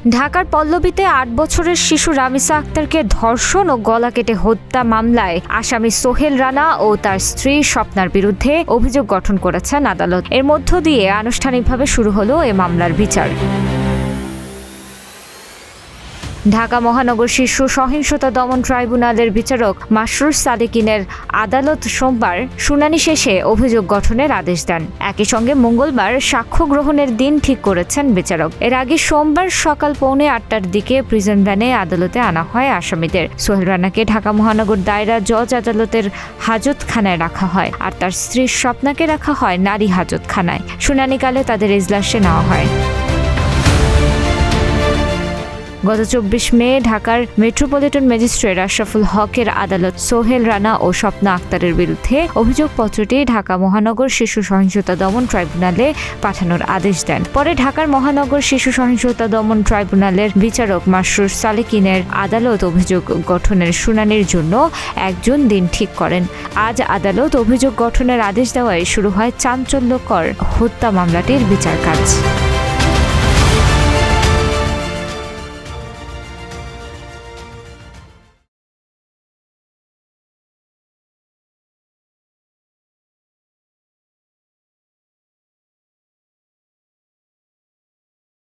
ঢাকার পল্লবীতে ৮ বছরের শিশু রামিসা আক্তারকে ধর্ষণ ও গলা কেটে হত্যা মামলায় আসামি সোহেল রানা ও তার স্ত্রী স্বপ্নার বিরুদ্ধে অভিযোগ গঠন করেছেন আদালত। এর মধ্য দিয়ে আনুষ্ঠানিকভাবে শুরু হলো এ মামলার বিচার। ঢাকা মহানগর শিশু সহিংসতা দমন ট্রাইব্যুনালের বিচারক মাসরুর সাদেকিনের আদালত সোমবার শুনানি শেষে অভিযোগ গঠনের আদেশ দেন। একই সঙ্গে মঙ্গলবার সাক্ষ্য গ্রহণের দিন ঠিক করেছেন বিচারক। এর আগে সোমবার সকাল 8:45টার দিকে প্রিজন ভ্যানে আদালতে আনা হয় আসামিদের। সোহেল রানাকে ঢাকা মহানগর দায়রা জজ আদালতের হাজতখানায় রাখা হয়, আর তার স্ত্রী স্বপ্নাকে রাখা হয় নারী হাজতখানায়। শুনানিকালে তাদের এজলাসে নেওয়া হয়। গত 24 মে ঢাকার মেট্রোপলিটন ম্যাজিস্ট্রেট আশরাফুল হকের আদালত সোহেল রানা ও স্বপ্না আক্তারের বিরুদ্ধে অভিযোগপত্রটি ঢাকা মহানগর শিশু সহিংসতা দমন ট্রাইব্যুনালে পাঠানোর আদেশ দেন। পরে ঢাকার মহানগর শিশু সহিংসতা দমন ট্রাইব্যুনালের বিচারক মাসরুর সালেকিনের আদালত অভিযোগ গঠনের শুনানির জন্য একজন দিন ঠিক করেন। আজ আদালত অভিযোগ গঠনের আদেশ দেওয়ায় শুরু হয় চাঞ্চল্যকর হত্যা মামলাটির বিচার কাজ।